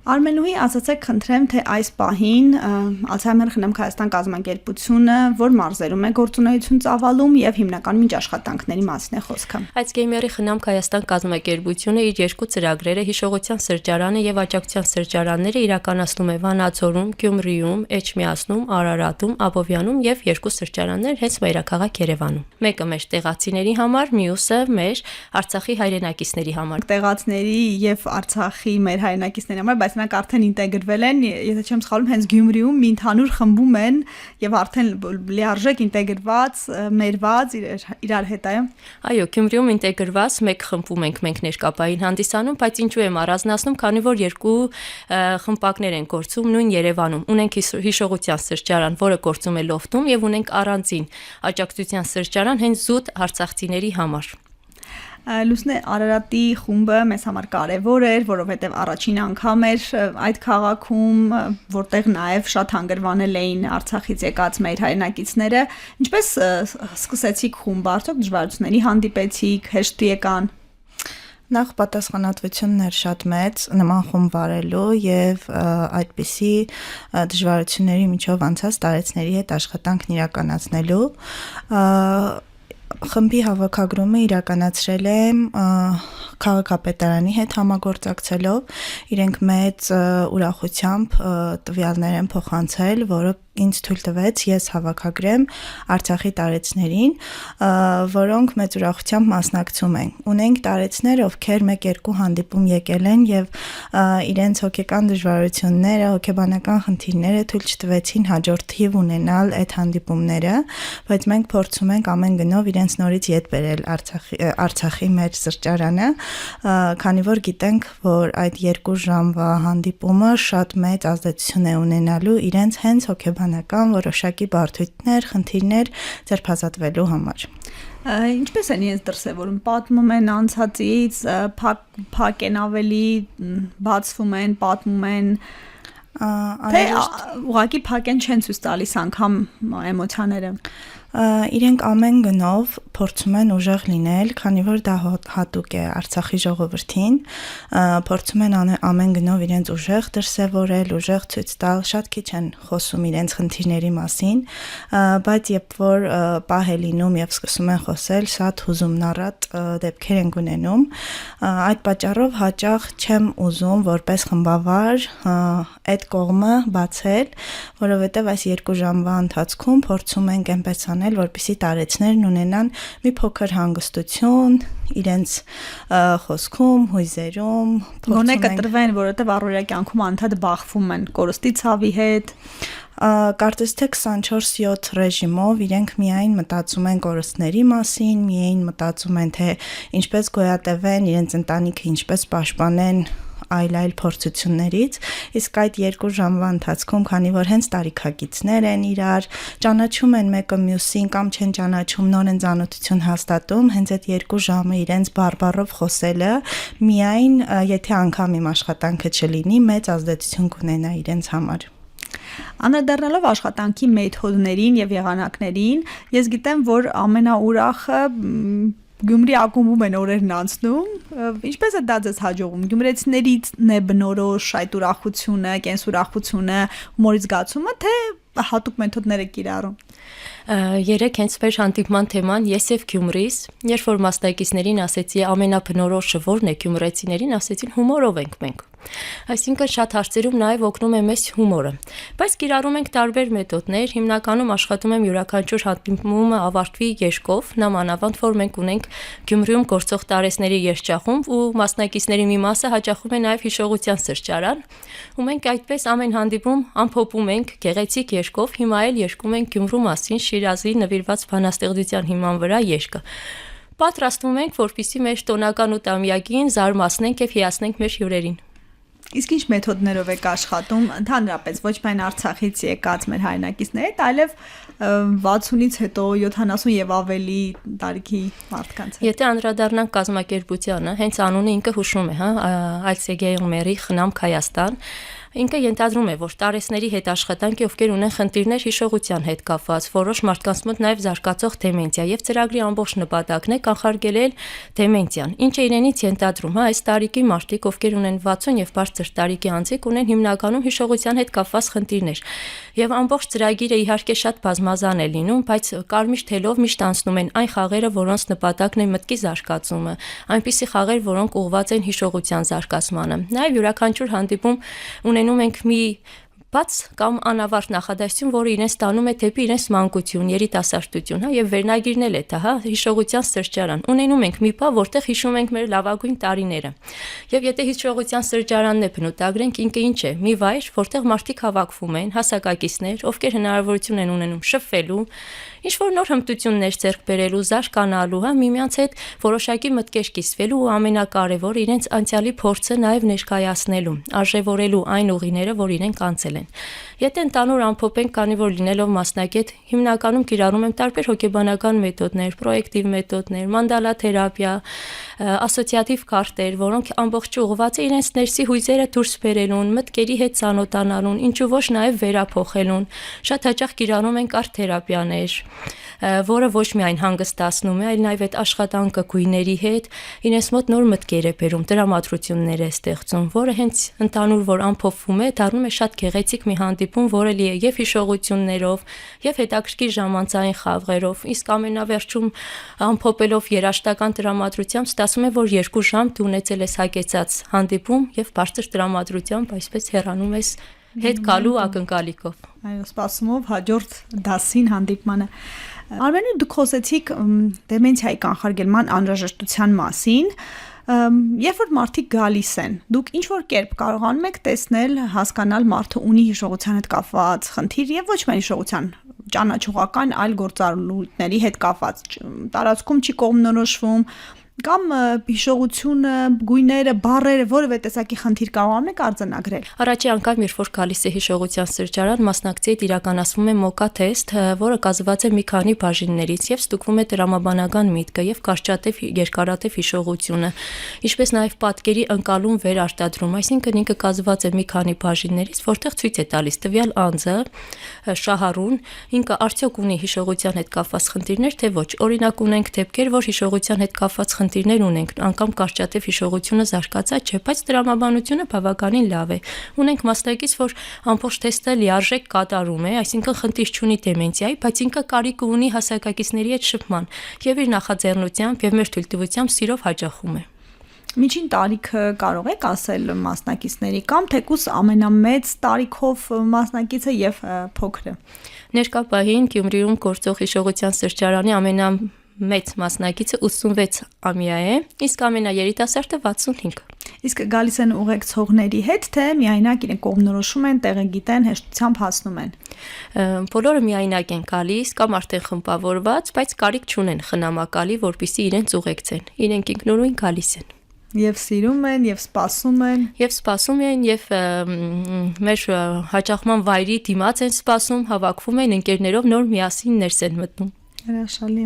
Արմենուհի, ասացեք, խնդրեմ, թե այս պահին Alzheimer խնամք Հայաստան կազմակերպությունը որ մարզերում է գործունեություն ծավալում եւ հիմնականում ինչ աշխատանքների մասին է խոսքը։ Alzheimer-ի խնամք Հայաստան կազմակերպությունը իր երկու ծրագրերը հիշողության սրճարանը եւ աջակցության սրճարանները իրականացնում է Վանաձորում, Գյումրիում, Էջմիածնում, Արարատում, Աբովյանում եւ երկու սրճարաններ հենց մայրաքաղաք Երևանում։ Մեկը մեր տեղացիների համար, մյուսը մեր Արցախի հայրենակիցների համար։ Տեղացիների եւ Արցախի մեր հայրենակիցների համար, բայց նրանք արդեն ինտեգրվել են, եթե չեմ սխալվում, հենց Գյումրիում մի ընդհանուր խմբում են եւ արդեն լիարժեք ինտեգրված, մերված իրար հետ, այո, Գյումրիում ինտեգրված մեկ խմբում ենք մենք ներկապային հանդիսանում, բայց ինչու եմ առանձնացնում, քանի որ երկու խմբակներ են գործում նույն Երևանում։ Ունենք հիշողության սրճարան, որը գործում է լոֆտում եւ ունենք առանձին աջակցության սրճարան հենց զուտ արցախցիների համար։ Լուսնե Արարատի խումբը մեզ համար կարևոր էր, որովհետև առաջին անգամ էր այդ քաղաքում, որտեղ նաև շատ հանգրվանել էին Արցախից եկած մեր հայրենակիցները։ Ինչպես սկսեցիք խումբը, արդյոք դժվարությունների հանդիպեցիք, հեշտ եկան։ Նախ պատասխանատվությունն էր շատ մեծ նման խումբ վարելու եւ այդպիսի դժվարությունների միջով անցած տարեցների հետ աշխատանքն իրականացնելու խմբի հավաքագրումը իրականացրել եմ քաղաքապետարանի հետ համագործակցելով, իրենք մեծ ուրախությամբ տվյալներ են փոխանցել, որը ինձ թույլ տվեց ես հավաքագրեմ Արցախի տարեցներին, որոնք մեծ ուրախությամբ մասնակցում են։ Ունենք տարեցներ, ովքեր 1-2 հանդիպում եկել են եւ իրենց հոգեկան դժվարությունները, հոգեբանական խնդիրները թույլ չտվեցին հաջորդ թիվ ունենալ այդ հանդիպումները, բայց մենք փորձում ենք ամեն գնով իրենց նորից ետ բերել Արցախի մեր սրճարանը, քանի որ գիտենք, որ այդ 2 ժամվա հանդիպումը շատ մեծ ազդեցություն է ունենալու իրենց հենց հոգեբանական որոշակի բարդություններ, խնդիրներ ձերբազատվելու համար։ Ինչպես են իրենց դրսևորում, պատմում են անցածից, փակ են ավելի, բացվում են, պատմում են, թե ուղղակի փակ են չեն ցույց տալիս անգամ էմոցիաները։ Իրենք ամեն գնով փորձում են ուժեղ լինել, քանի որ դա հատուկ է Արցախի ժողովրդին, փորձում են ամեն գնով իրենց ուժեղ դրսևորել, ուժեղ ցույց տալ, շատ քիչ են խոսում իրենց խնդիրների մասին, բայց երբ որ պահ է լինում եւ սկսում են խոսել, շատ հուզումնառատ դեպքեր են ունենում, այդ պատճառով հաճախ չեմ ուզում որպես խմբավար այդ կողմը բացել, որովհետեւ այս 2 ժամվա ընթացքում փորձում ենք այնպես անել, որպեսզի տարեցներն ունենան մի փոքր հանգստություն իրենց խոսքում, հույզերում, գոնե կտրվեն, որովհետև առօրյա կյանքում անդադ բախվում են կորստի ցավի հետ։ Կարծես թե 24/7 ռեժիմով իրենք միայն մտածում են կորստների մասին, միայն մտածում են թե ինչպես գոյատևեն իրենց ընտանիքը, ինչպես պաշտպանեն այլ փորձություններից, իսկ այդ 2 ժամվա ընթացքում, քանի որ հենց տարիքակիցներ են իրար, ճանաչում են մեկը մյուսին կամ չեն ճանաչում, նոր են ծանոթություն հաստատում, հենց այդ 2 ժամը իրենց բարբառով խոսելը միայն եթե անգամ իմ աշխատանքը չլինի, մեծ ազդեցություն կունենա իրենց համար։ Անդրադառնալով աշխատանքի մեթոդներին եւ եղանակներին, ես գիտեմ, որ ամենաուրախը Գյումրի ակումբում են օրերն անցնում, ինչպես է դա ձեզ հաջողում, գյումրեցիներիցն է բնորոշ այդ ուրախությունը, կենսուրախությունը, հումորի զգացումը, թե հատուկ մեթոդներ եք կիրառում։ Երեք հենց մեր հանդիպման թեման ես եւ Գյումրիս, երբ որ մասնակիցներին ասեցի ամենաբնորոշը որն է գյումրեցիներին, ասեցին հումորով ենք մենք։ Այսինքն շատ հարցերում նաև օգնում է մեզ հումորը։ Բայց կիրառում ենք տարբեր մեթոդներ, հիմնականում աշխատում եմ յուրաքանչյուր հանդիպումը ավարտվի երգով, նամանավանդ որ մենք ունենք Գյումրիում գործող տարեցների երգչախումբ ու մասնակիցների մի մասը հաճախում է նաև հիշողության սրճարան, ու մենք այդպես ամեն հանդիպում ամփոփում ենք գեղեցիկ երգով, հիմա էլ երգում ենք Գյումրու մասին Շիրազի նվիրված բանաստեղծության հիման վրա երգը։ Պատրաստվում ենք, որպեսզի մեր տոնական 8-ամյակին զարմացնենք եւ հիացնենք մեր հյուրերին։ Իսկ ինչ մեթոդներով եք աշխատում, ընդհանրապես ոչ միայն Արցախից եկած մեր հայրենակիցների, այլև 60-ից հետո 70 եւ ավելի տարիքի մարդկանց։ Եթե անդրադառնանք կազմակերպությանը, հենց անունը ինքը հուշում է, Alzheimer խնամք Հայաստան, Ինքը ենթադրում է, որ տարեցների հետ աշխատանքի, ովքեր ունեն խնդիրներ հիշողության հետ կապված, որոշ մարդկանց մոտ նաև զարգացող դեմենցիա եւ ծրագրի ամբողջ նպատակն է կանխարգելել դեմենցիան։ Ինչը իրենից ենթադրում է, այս տարիքի մարդիկ, ովքեր ունեն 60 եւ բարձր տարիքի անձիկ, ունեն հիմնականում հիշողության հետ կապված խնդիրներ։ Եվ ամբողջ ծրագիրը իհարկե շատ բազմազան է լինում, բայց կարմիր թելով միշտ անցնում են այն խաղերը, որոնց նպատակն է մտքի զարգացումը, այնպիսի խաղեր, որոնք ուղղված են հիշողության զարգացմանը։ Նաև յուրաքանչյուր հանդիպում ունենում ենք մի բաց կամ անավարտ նախադասություն, որը իրեն ստանում է դեպի իրենց մանկություն, երիտասարդություն, եւ վերնագիրն էլ է դա, հիշողության սրճարան։ Ունենում ենք մի բա, որտեղ հիշում ենք մեր լավագույն տարիները։ Եվ եթե հիշողության սրճարանն է բնութագրենք, ինքը ինչ է՝ մի վայր, որտեղ մարդիկ հավաքվում են, հասակակիցներ, ովքեր հնարավորություն են ունենում շփվելու, ինչ-որ նոր հմտություններ ձեռք բերելու, զարգանալու, միմյանց հետ որոշակի մտքեր կիսվելու ու ամենակարևորը իրենց անցյալի փորձը նաև ներկայացնելու, արժևորելու այն ուղիները, որ իրենք անցել են։ Եթե ընդհանուր ամփոփենք, քանի որ լինելով մասնագետ, հիմնականում կիրառում եմ տարբեր հոգեբանական մեթոդներ, պրոյեկտիվ մեթոդներ, մանդալա թերապիա, ասոցիատիվ քարտեր, որոնք ամբողջը ուղղված է իրենց ներսի հույզերը դուրս բերելուն, մտքերի հետ ծանոթանալուն, ինչու ոչ նաև վերափոխելուն։ Շատ հաճախ կիրառում ենք արտ-թերապիաներ, որը ոչ միայն հանգստացնում է, այլ նաև այդ աշխատանքը գույների հետ իրենց մոտ նոր մտքեր է բերում, տրամադրություններ է ստեղծում, որը հենց ընդհանուր որ ամփոփվում է, դառնում է շատ գեղեցիկ մի հանդիպում, որը լի է եւ հիշողություններով, եւ հետաքրքիր ժամանցային խաղերով, իսկ ամենավերջում ամփոփելով երաժշտական տրամադրությամբ ստացվում է, որ 2 ժամ դու ունեցել ես հագեցած հանդիպում եւ բարձր տրամադրությամբ այսպես հեռանում ես հետ գալու ակնկալիքով։ Այո, սպասումով հաջորդ դասին հանդիպմանը։ Արմենի, դուք խոսեցիք դեմենցիայի կանխարգելման անհրաժեշտության մասին։ Երբ որ մարդիկ գալիս են, դուք ինչ որ կերպ կարողանում եք տեսնել, հասկանալ մարդը ունի հիշողության հետ կապված խնդիր եւ ոչ միայն հիշողության, ճանաչողական այլ գործառույթների հետ կապված, տարածքում չի կողմնորոշվում կամ հիշողությունը, գույները, բառերը, որևէ տեսակի խնդիր կարողանում եք արձանագրել։ Առաջի անգամ, երբ որ գալիս է հիշողության սրճարան, մասնակցի հետ իրականացվում է մոկա թեստ, որը կազմված է մի քանի բաժիններից եւ ստուգվում է տրամաբանական միտքը եւ կարճատև երկարատև հիշողությունը, ինչպես նաեւ պատկերի ընկալում վերարտադրում, այսինքն ինքը կազմված է մի քանի բաժիններից, որտեղ ցույց է տալիս տվյալ անձը, շահառուն, ինքը արդյոք ունի հիշողության հետ կապված խնդիրներ, թե ոչ։ Օրինակ ունենք դեպքեր, որ հիշողության հետ կապված խնդիրներ ունենք, անգամ կարճատև հիշողությունը զարգացած չէ, բայց տրամաբանությունը բավականին լավ է։ Ունենք մասնակից, որ ամբողջ թեստը լիարժեք կատարում է, այսինքն խնդիր չունի դեմենցիայի, բայց ինքը կարիք ունի հասակակիցների հետ շփման եւ իր նախաձեռնությամբ եւ մեր թույլտվությամբ սիրով հաճախում է։ Միջին տարիքը կարող եք ասել մասնակիցների կամ թեկուզ ամենամեծ տարիքով մասնակիցը եւ փոքրը։ Ներկա պահին Գյումրիում գործող հիշողության սրճարանի ամենամեծ մասնակիցը 86-ամյա է, իսկ ամենաերիտասարդը 65։ Իսկ գալիս են ուղեկցողների հետ, թե միայնակ իրենք կողմնորոշում են, տեղը գիտեն, հեշտությամբ հասնում են։ Բոլորը միայնակ են գալիս կամ արդեն խմբավորված, բայց կարիք չունեն խնամակալի, որպեսզի իրենց ուղեկցեն։ Իրենք ինքնուրույն գալիս են։ Եվ սիրում են, եւ սպասում են։ Եվ սպասում են, եւ մեր հաճախման վայրի դիմաց են սպասում, հավաքվում են ընկերներով նոր միասին ներս են մտնում։ Հրաշալի։